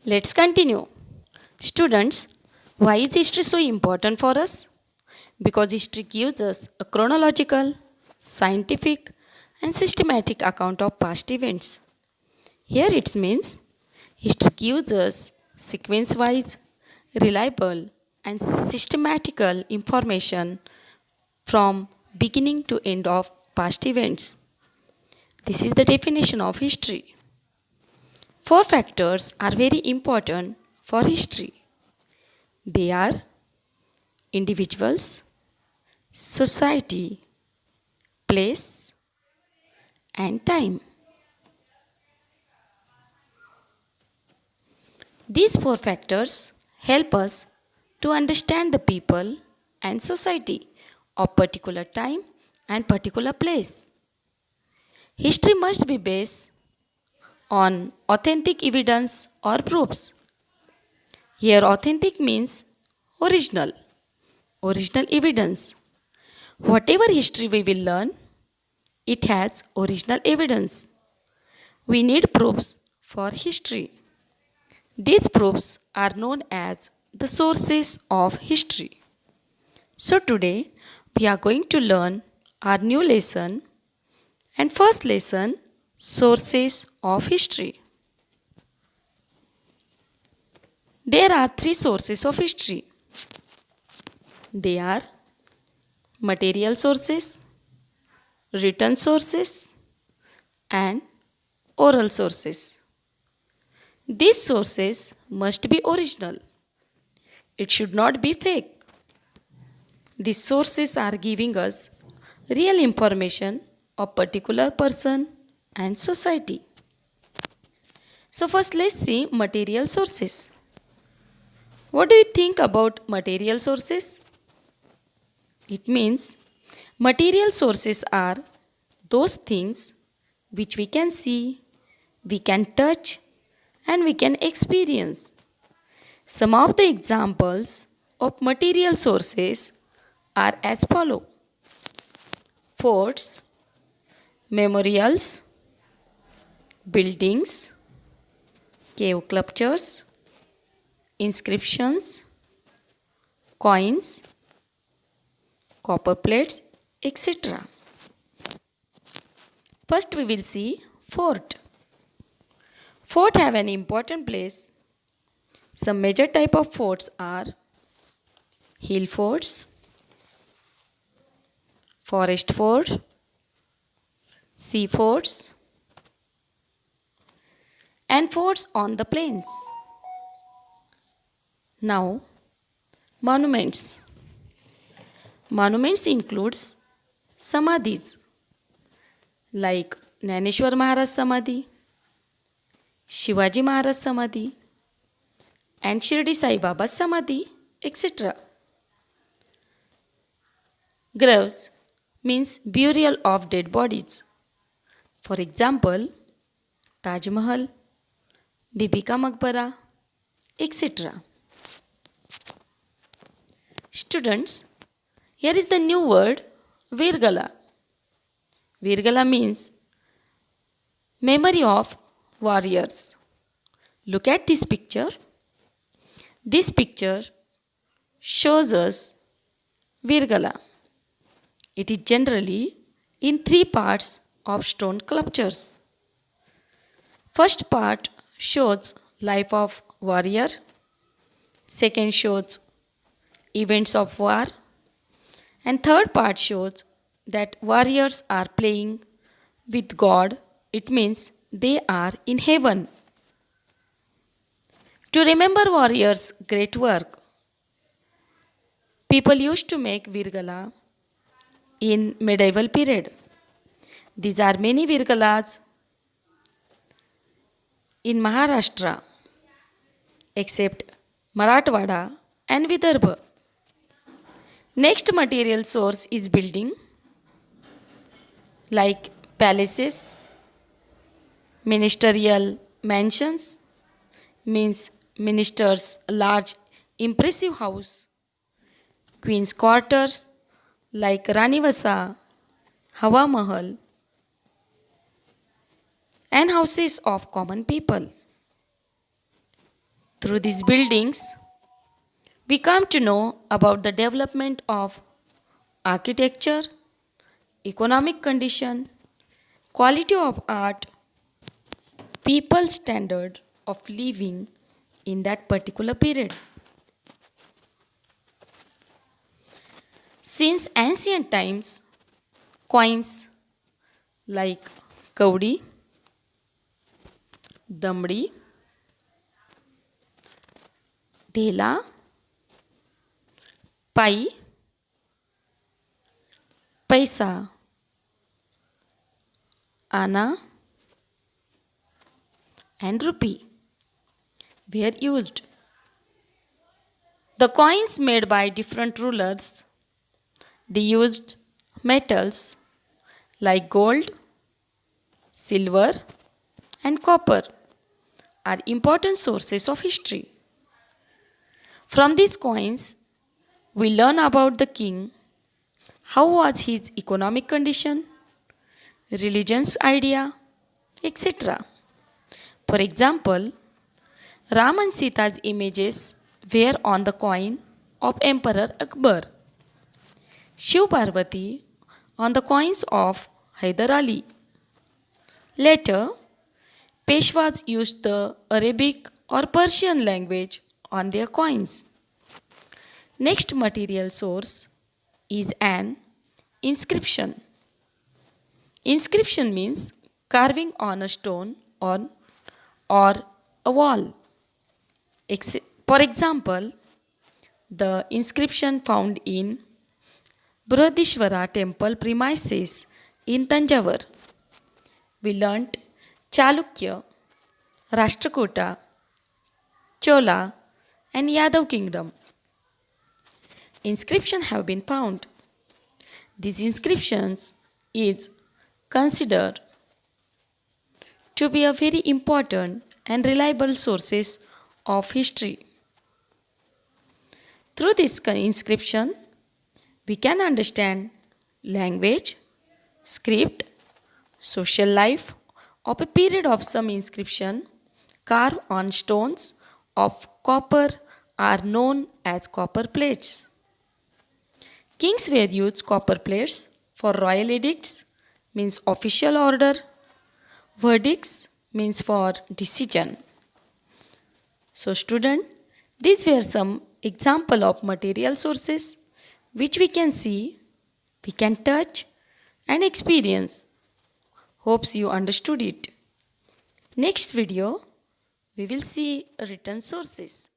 Let's continue. Students, why is history so important for us? Because history gives us a chronological, scientific, and systematic account of past events. Here it means history gives us sequence wise, reliable, and systematical information from beginning to end of past events. This is the definition of history. Four factors are very important for history. They are individuals, society, place, and time. These four factors help us to understand the people and society of particular time and particular place. History must be based on authentic evidence or proofs. Here authentic means original, original evidence. Whatever history we will learn, it has original evidence. We need proofs for history. These proofs are known as the sources of history. So today we are going to learn our new lesson and first lesson, sources of history. There are three sources of history. They are material sources, written sources, and oral sources. These sources must be original. It should not be fake. These sources are giving us real information of particular person and society. So first let's see material sources. What do you think about material sources? It means material sources are those things which we can see, we can touch, and we can experience. Some of the examples of material sources are as follow: forts, memorials, buildings, cave sculptures, inscriptions, coins, copper plates, etc. First we will see fort. Fort have an important place. Some major type of forts are hill forts, forest forts, sea forts, and forts on the plains. Now, monuments. Monuments includes samadhis like Jnaneshwar Maharaj Samadhi, Shivaji Maharaj Samadhi, and Shirdi Sai Baba Samadhi, etc. Graves means burial of dead bodies. For example, Taj Mahal, Bibi Ka Maqbara, etc. Students, here is the new word Virgala. Virgala means memory of warriors. Look at this picture. This picture shows us Virgala. It is generally in three parts of stone sculptures. First part shows life of warrior. Second shows events of war. And third part shows that warriors are playing with God. It means they are in heaven. To remember warriors' great work, people used to make Virgala in medieval period. These are many Virgalas in Maharashtra except Marathwada and Vidarbha. Next material source is building like palaces, ministerial mansions means ministers large impressive house, queen's quarters like Ranivasa, Hawa Mahal, and houses of common people. Through these buildings, we come to know about the development of architecture, economic condition, quality of art, people's standard of living in that particular period. Since ancient times, coins like kaudi, damdi, dhela, pai, paisa, ana, and rupee were used. The coins made by different rulers, they used metals like gold, silver, and copper are important sources of history. From these coins, we learn about the king, how was his economic condition, religion's idea, etc. For example, Ram and Sita's images were on the coin of Emperor Akbar, Shiv Parvati on the coins of Hyder Ali. Later, Peshwas used the Arabic or Persian language on their coins. Next material source is an inscription. Inscription means carving on a stone or a wall. For example, the inscription found in Brihadishwara temple premises in Tanjavur. We learnt Chalukya, Rashtrakuta, Chola, and Yadav kingdom. Inscriptions have been found. These inscriptions is considered to be a very important and reliable sources of history. Through this inscription, we can understand language, script, social life of a period of some inscription carved on stones of copper are known as copper plates. Kings were used copper plates for royal edicts, means official order, verdicts means for decision. So student, these were some example of material sources which we can see, we can touch and experience. Hopes you understood it. Next video, we will see written sources.